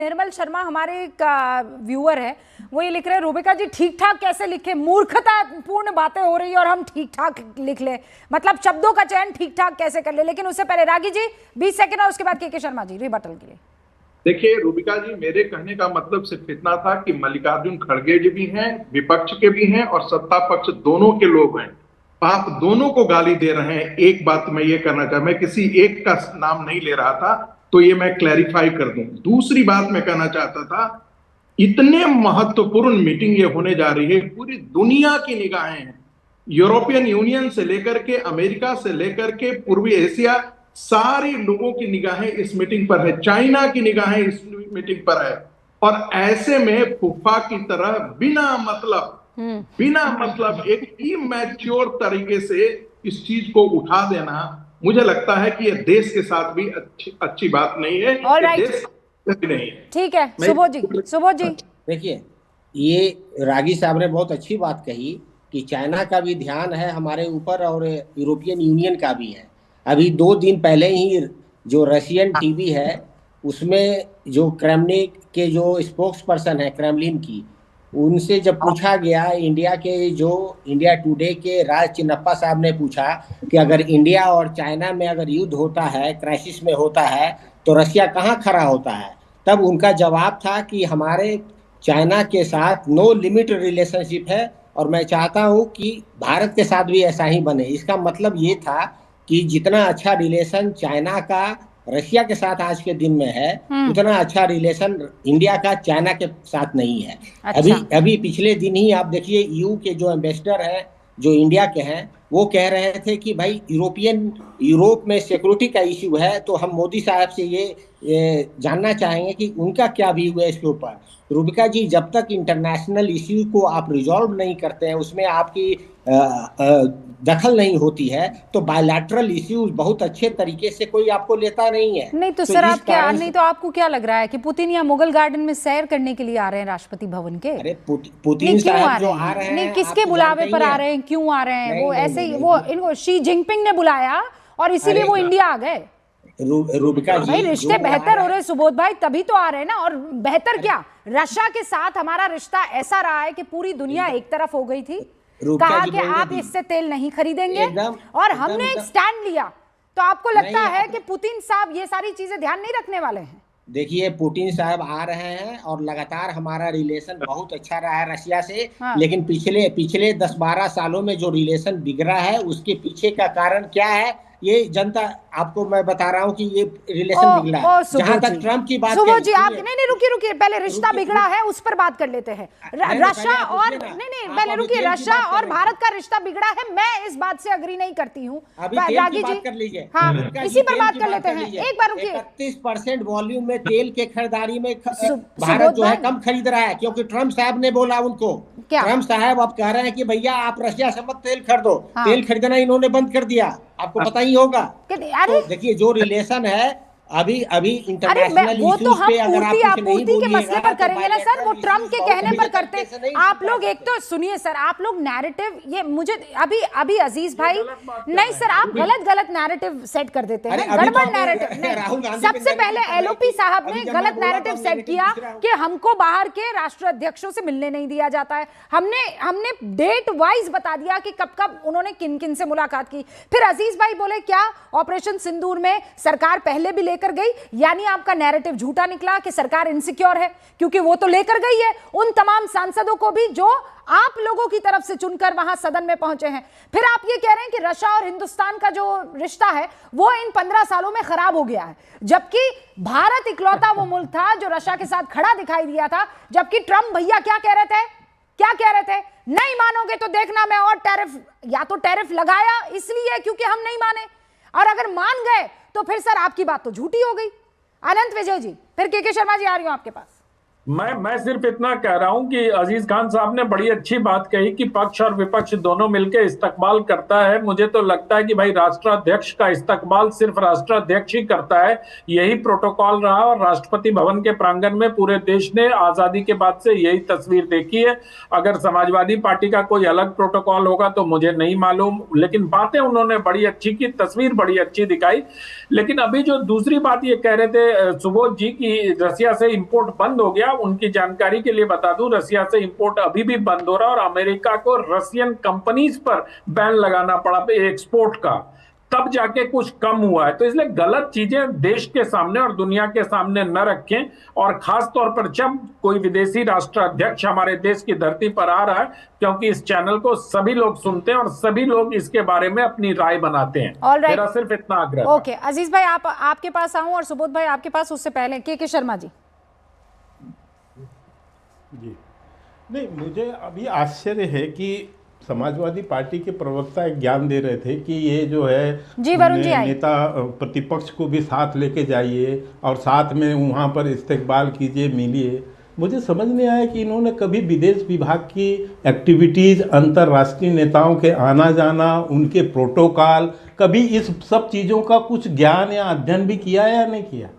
निर्मल शर्मा हमारे एक व्यूअर है, वो ये लिख रहे हैं रूबिका जी ठीक ठाक कैसे लिखे, मूर्खता पूर्ण बातें हो रही है और हम ठीक ठाक लिख ले, मतलब शब्दों का चयन ठीक ठाक कैसे कर ले। लेकिन उससे पहले रागी जी 20 सेकंड और उसके बाद के शर्मा जी रिबटल के लिए। देखिए रूबिका जी, मेरे कहने का मतलब सिर्फ इतना था कि मल्लिकार्जुन खड़गे जी भी हैं, विपक्ष के भी हैं और सत्ता पक्ष दोनों के लोग हैं। आप दोनों को गाली दे रहे हैं। एक बात मैं ये करना चाहता, मैं किसी एक का नाम नहीं ले रहा था, तो ये मैं क्लैरिफाई कर दूं। दूसरी बात मैं कहना चाहता था, इतने महत्वपूर्ण मीटिंग ये होने जा रही है, पूरी दुनिया की निगाहें हैं, यूरोपियन यूनियन से लेकर के अमेरिका से लेकर के पूर्वी एशिया, सारी लोगों की निगाहें इस मीटिंग पर है, चाइना की निगाहें इस मीटिंग पर है। और ऐसे में फूफा की तरह बिना मतलब एक इमैच्योर तरीके से इस चीज को उठा देना, मुझे लगता है कि यह देश के साथ भी अच्छी बात नहीं है। देश नहीं है। ठीक है, सुबोध जी देखिए, ये रागी साहब ने बहुत अच्छी बात कही कि चाइना का भी ध्यान है हमारे ऊपर और यूरोपियन यूनियन का भी है। अभी 2 दिन पहले ही जो रशियन टीवी है उसमें जो क्रेमलिन के जो स्पोक्स पर्सन है क्रेमलिन की, उनसे जब पूछा गया, इंडिया टुडे के राज चिन्नप्पा साहब ने पूछा कि अगर इंडिया और चाइना में अगर युद्ध होता है, क्राइसिस में होता है, तो रशिया कहाँ खड़ा होता है, तब उनका जवाब था कि हमारे चाइना के साथ नो लिमिट रिलेशनशिप है और मैं चाहता हूं कि भारत के साथ भी ऐसा ही बने। इसका मतलब ये था कि जितना अच्छा रिलेशन चाइना का रशिया के साथ आज के दिन में है, उतना अच्छा रिलेशन इंडिया का चाइना के साथ नहीं है। अच्छा। अभी पिछले दिन ही आप देखिए, ईयू के जो एम्बेसडर हैं, जो इंडिया के हैं, वो कह रहे थे कि भाई यूरोप में सिक्योरिटी का इश्यू है, तो हम मोदी साहब से ये जानना चाहेंगे कि उनका क्या व्यू है इसके ऊपर। रूबिका जी, जब तक इंटरनेशनल इश्यू को आप रिजॉल्व नहीं करते हैं, उसमें आपकी दखल नहीं होती है, तो बायलैटरल इश्यूज बहुत अच्छे तरीके से कोई आपको लेता नहीं है। नहीं तो सर, आप क्या नहीं तो आपको क्या लग रहा है कि पुतिन या मुगल गार्डन में सैर करने के लिए आ रहे हैं राष्ट्रपति भवन के? अरे पुतिन साहब जो आ रहे हैं, नहीं किसके बुलावे पर आ रहे हैं, क्यों आ रहे हैं? वो ऐसे ही, वो इनको शी जिनपिंग ने बुलाया और इसीलिए वो इंडिया आ गए। रूबिका जी, भाई रिश्ते बेहतर हो रहे सुबोध भाई, तभी तो आ रहे हैं ना। और बेहतर क्या, रशिया के साथ हमारा रिश्ता ऐसा रहा है कि पूरी दुनिया एक तरफ हो गई थी, कहा कि आप इससे तेल नहीं खरीदेंगे, और हमने एक स्टैंड लिया। तो आपको लगता है कि पुतिन साहब ये सारी चीजें ध्यान नहीं रखने वाले हैं? देखिए, पुतिन साहब आ रहे हैं और लगातार हमारा रिलेशन बहुत अच्छा रहा है रशिया से। हाँ। लेकिन पिछले 10-12 सालों में जो रिलेशन बिगड़ा है, उसके पीछे का कारण क्या है, ये जनता आपको मैं बता रहा हूँ कि ये रिलेशन बिगड़ा है। जहां तक ट्रम्प की बात, सुबोध जी आप नहीं रुकिए, पहले रिश्ता बिगड़ा है उस पर बात कर लेते हैं। रशिया और पहले रुकिए, रशिया और भारत का रिश्ता बिगड़ा है, मैं इस बात से अग्री नहीं करती हूँ। रागी जी कर लीजिए, हाँ, इसी पर बात कर लेते हैं। एक बार रुकिए। 31% वॉल्यूम में तेल के खरीदारी में भारत जो है कम खरीद रहा है, क्योंकि ट्रम्प साहब ने बोला उनको। ट्रम्प साहब अब कह रहे हैं कि भैया आप रशिया से मत तेल खरीदो। तेल खरीदना इन्होंने बंद कर दिया, आपको पता ही होगा। तो देखिए, जो रिलेशन है अभी इंटरनेशनल वो तो हम पे अगर आप आपूर्ति के मसले पर करेंगे ना सर, वो ट्रम्प के कहने पर करते। आप लोग एक तो सुनिए सर, आप लोग नैरेटिव, ये मुझे अभी अजीज भाई नहीं सर, आप गलत नैरेटिव सेट कर देते हैं, गड़बड़ नैरेटिव। सबसे पहले एलओपी साहब ने गलत नैरेटिव सेट किया कि हमको बाहर के राष्ट्राध्यक्षों से मिलने नहीं दिया जाता है। हमने डेट वाइज बता दिया कि कब उन्होंने किन से मुलाकात की। फिर अजीज भाई बोले क्या ऑपरेशन सिंदूर में सरकार पहले भी कर गई, यानी आपका नैरेटिव झूठा निकला कि सरकार इनसिक्योर है, क्योंकि वो तो लेकर गई है उन तमाम सांसदों को भी जो आप लोगों की तरफ से चुनकर वहां सदन में पहुंचे हैं। फिर आप ये कह रहे हैं कि रशिया और हिंदुस्तान का जो रिश्ता है वो इन 15 सालों में खराब हो गया है, जबकि भारत इकलौता वो मुल्क था जो रशिया के साथ खड़ा दिखाई दिया था। जबकि ट्रम्प भैया क्या कह रहे थे, नहीं मानोगे तो देखना मैं और टैरिफ, या तो टैरिफ लगाया इसलिए क्योंकि हम नहीं माने, और अगर मान गए तो फिर सर आपकी बात तो झूठी हो गई। अनंत विजय जी, फिर के शर्मा जी आ रही हूं आपके पास। मैं सिर्फ इतना कह रहा हूं कि अजीज खान साहब ने बड़ी अच्छी बात कही कि पक्ष और विपक्ष दोनों मिलकर इस्तकबाल करता है। मुझे तो लगता है कि भाई राष्ट्राध्यक्ष का इस्तकबाल सिर्फ राष्ट्राध्यक्ष ही करता है। यही प्रोटोकॉल रहा और राष्ट्रपति भवन के प्रांगण में पूरे देश ने आजादी के बाद से यही तस्वीर देखी है। अगर समाजवादी पार्टी का कोई अलग प्रोटोकॉल होगा तो मुझे नहीं मालूम, लेकिन बातें उन्होंने बड़ी अच्छी की, तस्वीर बड़ी अच्छी दिखाई। लेकिन अभी जो दूसरी बात ये कह रहे थे सुबोध जी की रसिया से इंपोर्ट बंद हो गया, उनकी जानकारी के लिए बता दूं रसिया से इंपोर्ट अभी भी बंद हो रहा है और अमेरिका को रशियन कंपनीज पर बैन लगाना पड़ा एक्सपोर्ट का, तब जाके कुछ कम हुआ है। तो इसलिए गलत चीजें देश के सामने और दुनिया के सामने न रखें, और खास तौर पर जब कोई विदेशी राष्ट्राध्यक्ष हमारे देश की धरती पर आ रहा है, क्योंकि इस चैनल को सभी लोग सुनते हैं और सभी लोग इसके बारे में अपनी राय बनाते हैं। मेरा सिर्फ इतना आग्रह। ओके अजीज भाई, आपके पास आऊं और सुबोध भाई आपके पास, उससे पहले के शर्मा जी। जी नहीं, मुझे अभी आश्चर्य है कि समाजवादी पार्टी के प्रवक्ता एक ज्ञान दे रहे थे कि ये जो है जी वरुण जी नेता प्रतिपक्ष को भी साथ लेके जाइए और साथ में वहाँ पर इस्तकबाल कीजिए, मिलिए। मुझे समझ नहीं आया कि इन्होंने कभी विदेश विभाग की एक्टिविटीज़, अंतर्राष्ट्रीय नेताओं के आना जाना, उनके प्रोटोकॉल, कभी इस सब चीज़ों का कुछ ज्ञान या अध्ययन भी किया या नहीं किया,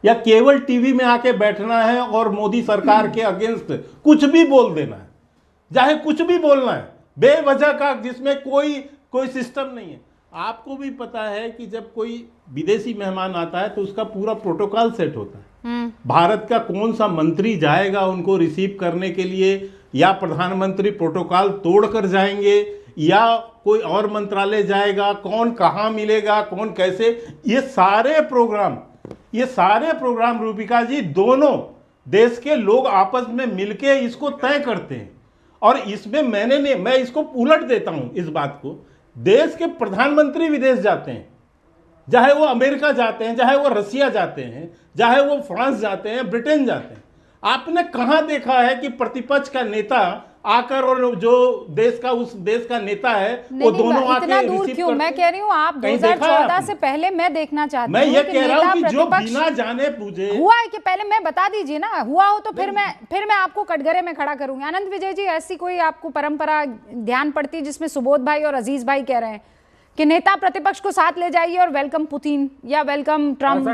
या केवल टीवी में आके बैठना है और मोदी सरकार के अगेंस्ट कुछ भी बोल देना है, चाहे कुछ भी बोलना है बेवजह का, जिसमें कोई सिस्टम नहीं है। आपको भी पता है कि जब कोई विदेशी मेहमान आता है तो उसका पूरा प्रोटोकॉल सेट होता है। भारत का कौन सा मंत्री जाएगा उनको रिसीव करने के लिए, या प्रधानमंत्री प्रोटोकॉल तोड़कर जाएंगे, या कोई और मंत्रालय जाएगा, कौन कहाँ मिलेगा, कौन कैसे, ये सारे प्रोग्राम रूबिका जी दोनों देश के लोग आपस में मिलके इसको तय करते हैं। और इसमें मैं इसको उलट देता हूं इस बात को, देश के प्रधानमंत्री विदेश जाते हैं, चाहे वो अमेरिका जाते हैं, चाहे वो रसिया जाते हैं, चाहे वो फ्रांस जाते हैं, ब्रिटेन जाते हैं। आपने कहां देखा है कि प्रतिपक्ष का नेता आकर, और जो उस देश का नेता है वो दोनों आके रिसीव करते? मैं कह रही हूँ आप 2014 से पहले मैं देखना चाहती हूँ। मैं ये कह रहा हूँ कि जो बिना जाने पूछे हुआ है कि पहले मैं बता दीजिए ना, हुआ हो तो फिर मैं आपको कटघरे में खड़ा करूंगी। आनंद विजय जी, ऐसी कोई आपको परंपरा ध्यान पड़ती जिसमें सुबोध भाई और अजीज भाई कह रहे हैं कि नेता प्रतिपक्ष को साथ ले जाइए और वेलकम पुतिन या वेलकम ट्रम्प?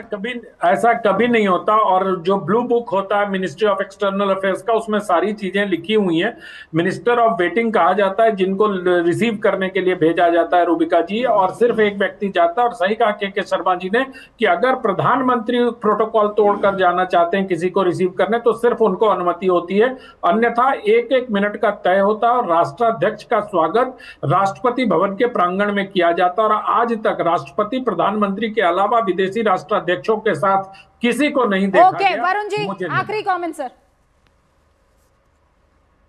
ऐसा कभी नहीं होता। और जो ब्लू बुक होता है मिनिस्ट्री ऑफ एक्सटर्नल अफेयर्स का, उसमें सारी चीजें लिखी हुई हैं। मिनिस्टर ऑफ वेटिंग कहा जाता है जिनको रिसीव करने के लिए भेजा जाता है रूबिका जी, और सिर्फ एक व्यक्ति जाता है। और सही कहा के शर्मा जी ने कि अगर प्रधानमंत्री प्रोटोकॉल तोड़कर जाना चाहते हैं किसी को रिसीव करने तो सिर्फ उनको अनुमति होती है, अन्यथा 1-1 मिनट का तय होता है। और राष्ट्राध्यक्ष का स्वागत राष्ट्रपति भवन के प्रांगण में किया जाता, और आज तक राष्ट्रपति प्रधानमंत्री के अलावा विदेशी राष्ट्राध्यक्षों के साथ किसी को नहीं देखा गया। वरुण जी, आखिरी कमेंट सर।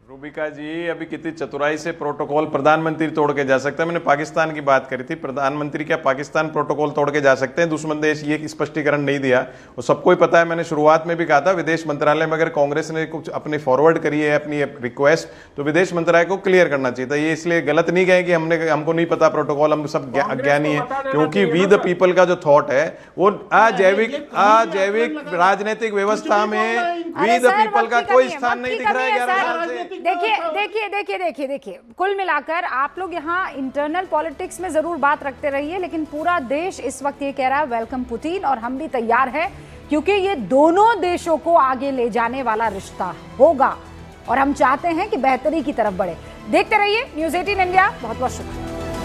रूबिका जी, अभी कितनी चतुराई से प्रोटोकॉल प्रधानमंत्री तोड़ के जा सकता है। मैंने पाकिस्तान की बात करी थी, प्रधानमंत्री क्या पाकिस्तान प्रोटोकॉल तोड़ के जा सकते हैं? दुश्मन देश ये स्पष्टीकरण नहीं दिया, वो सबको ही पता है। मैंने शुरुआत में भी कहा था, विदेश मंत्रालय में अगर कांग्रेस ने कुछ अपनी फॉरवर्ड करी है अपनी रिक्वेस्ट, तो विदेश मंत्रालय को क्लियर करना चाहिए था। ये इसलिए गलत नहीं गए कि हमको नहीं पता प्रोटोकॉल, हम सब अज्ञानी है, क्योंकि वी द पीपल का जो थॉट है वो अजैविक राजनीतिक व्यवस्था में वी द पीपल का कोई स्थान नहीं दिख रहा है 11 साल से। देखिए, कुल मिलाकर आप लोग यहाँ इंटरनल पॉलिटिक्स में जरूर बात रखते रहिए, लेकिन पूरा देश इस वक्त ये कह रहा है वेलकम पुतिन, और हम भी तैयार हैं, क्योंकि ये दोनों देशों को आगे ले जाने वाला रिश्ता होगा और हम चाहते हैं कि बेहतरी की तरफ बढ़े। देखते रहिए न्यूज़ 18 इंडिया। बहुत बहुत शुक्रिया।